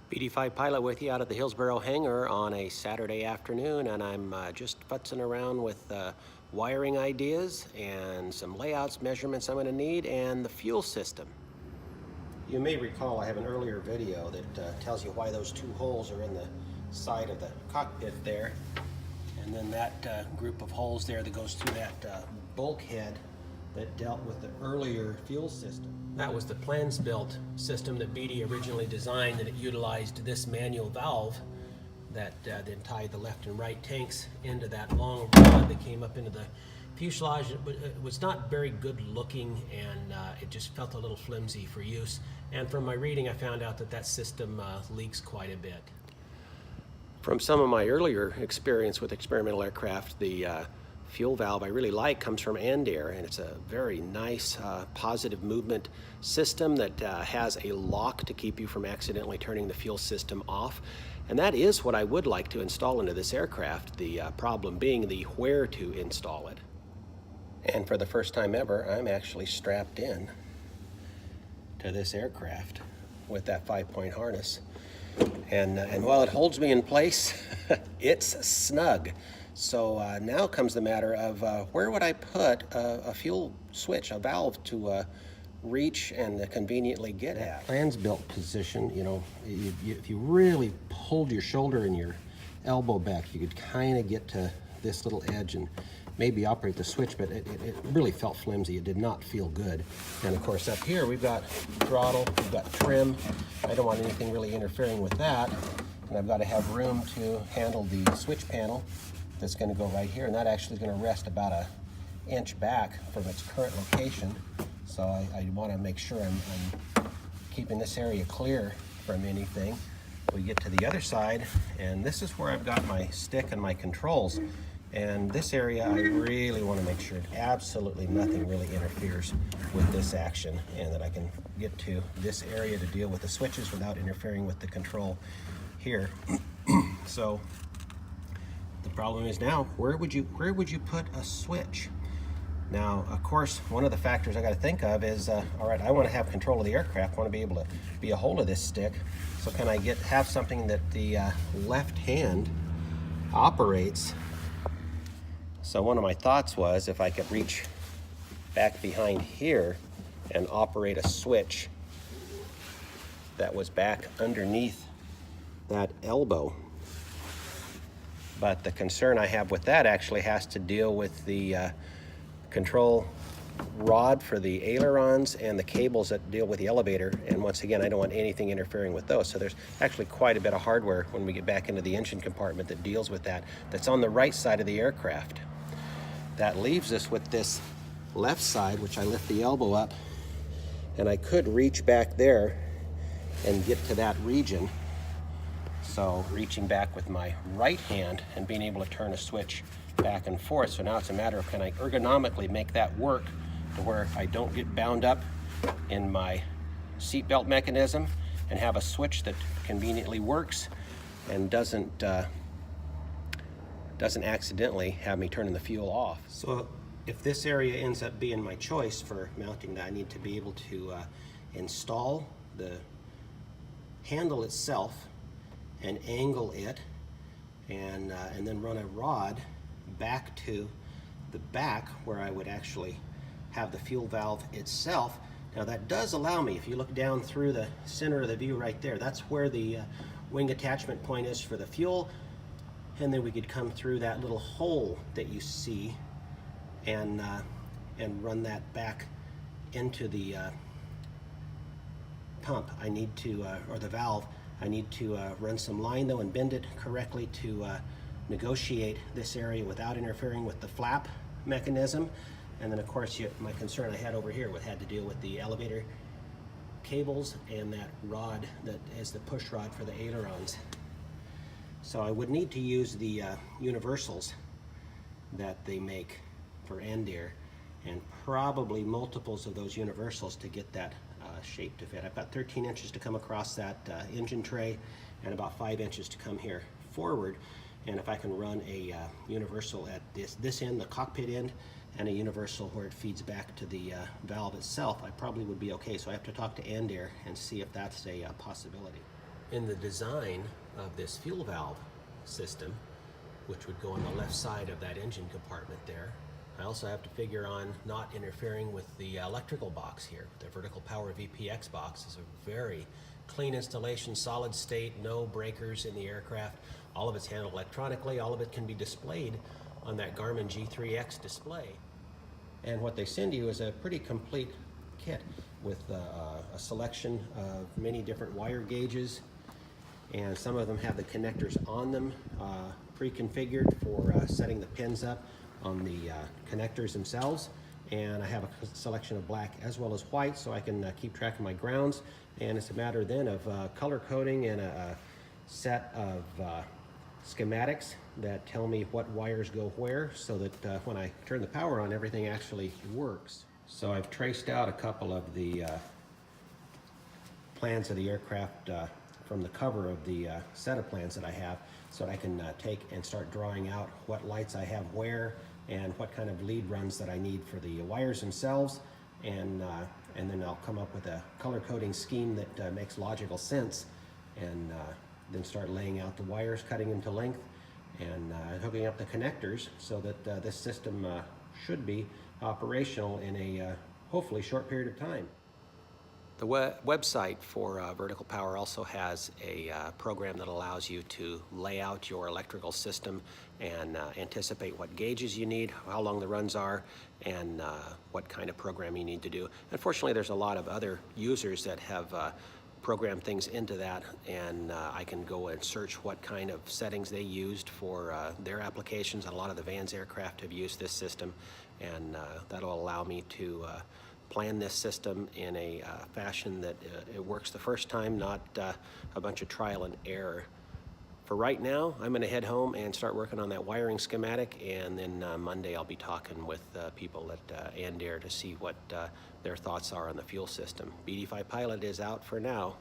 BD5 Pilot with you out at the Hillsboro hangar on a Saturday afternoon, and I'm just futzing around with wiring ideas and some layouts, measurements I'm going to need, and the fuel system. You may recall I have an earlier video that tells you why those two holes are in the side of the cockpit there, and then that group of holes there that goes through that bulkhead that dealt with the earlier fuel system. That was the plans-built system that BD originally designed, and it utilized this manual valve that then tied the left and right tanks into that long rod that came up into the fuselage. It was not very good looking, and it just felt a little flimsy for use. And from my reading, I found out that that system leaks quite a bit. From some of my earlier experience with experimental aircraft, the fuel valve I really like comes from Andair, and it's a very nice positive movement system that has a lock to keep you from accidentally turning the fuel system off. And that is what I would like to install into this aircraft, the problem being the where to install it. And for the first time ever, I'm actually strapped in to this aircraft with that 5-point harness. And while it holds me in place, it's snug. So now comes the matter of where would I put a fuel switch, a valve to reach and conveniently get at. Plans built position, you know, if you really pulled your shoulder and your elbow back, you could kind of get to this little edge and maybe operate the switch, but it really felt flimsy. It did not feel good. And of course up here we've got throttle, we've got trim. I don't want anything really interfering with that. And I've got to have room to handle the switch panel that's going to go right here, and that actually is going to rest about an inch back from its current location. So I want to make sure I'm keeping this area clear from anything. We get to the other side, and this is where I've got my stick and my controls. And this area, I really want to make sure absolutely nothing really interferes with this action, and that I can get to this area to deal with the switches without interfering with the control here. So the problem is now, where would you put a switch? Now, of course, one of the factors I got to think of is, all right, I want to have control of the aircraft, want to be able to be a hold of this stick. So can I have something that the left hand operates? So one of my thoughts was if I could reach back behind here and operate a switch that was back underneath that elbow. But the concern I have with that actually has to deal with the control rod for the ailerons and the cables that deal with the elevator. And once again, I don't want anything interfering with those. So there's actually quite a bit of hardware when we get back into the engine compartment that deals with that, that's on the right side of the aircraft. That leaves us with this left side, which I lift the elbow up, and I could reach back there and get to that region. So reaching back with my right hand and being able to turn a switch back and forth. So now it's a matter of, can I ergonomically make that work to where I don't get bound up in my seatbelt mechanism and have a switch that conveniently works and doesn't accidentally have me turning the fuel off. So if this area ends up being my choice for mounting that, I need to be able to install the handle itself and angle it, and then run a rod back to the back where I would actually have the fuel valve itself. Now that does allow me, if you look down through the center of the view right there, that's where the wing attachment point is for the fuel, and then we could come through that little hole that you see and run that back into the pump. I need to, or the valve. I need to run some line though and bend it correctly to negotiate this area without interfering with the flap mechanism. And then of course my concern I had over here had to deal with the elevator cables and that rod that is the push rod for the ailerons. So I would need to use the universals that they make for Andair, and probably multiples of those universals to get that shape to fit. I've got 13 inches to come across that engine tray and about 5 inches to come here forward. And if I can run a universal at this end, the cockpit end, and a universal where it feeds back to the valve itself, I probably would be okay. So I have to talk to Andair and see if that's a possibility. In the design of this fuel valve system, which would go on the left side of that engine compartment there, I also have to figure on not interfering with the electrical box here. The Vertical Power VPX box is a very clean installation, solid state, no breakers in the aircraft. All of it's handled electronically. All of it can be displayed on that Garmin G3X display. And what they send you is a pretty complete kit with a selection of many different wire gauges, and some of them have the connectors on them pre-configured for setting the pins up on the connectors themselves. And I have a selection of black as well as white, so I can keep track of my grounds. And it's a matter then of color coding and a set of schematics that tell me what wires go where, so that when I turn the power on, everything actually works. So I've traced out a couple of the plans of the aircraft from the cover of the set of plans that I have, so that I can take and start drawing out what lights I have where and what kind of lead runs that I need for the wires themselves, and then I'll come up with a color coding scheme that makes logical sense, and then start laying out the wires, cutting them to length, and hooking up the connectors so that this system should be operational in a hopefully short period of time. The website for Vertical Power also has a program that allows you to lay out your electrical system and anticipate what gauges you need, how long the runs are, and what kind of program you need to do. Unfortunately, there's a lot of other users that have programmed things into that, and I can go and search what kind of settings they used for their applications. And a lot of the Vans aircraft have used this system, and that'll allow me to plan this system in a fashion that it works the first time, not a bunch of trial and error. For right now, I'm going to head home and start working on that wiring schematic, and then Monday I'll be talking with people at Andair to see what their thoughts are on the fuel system. BD5 Pilot is out for now.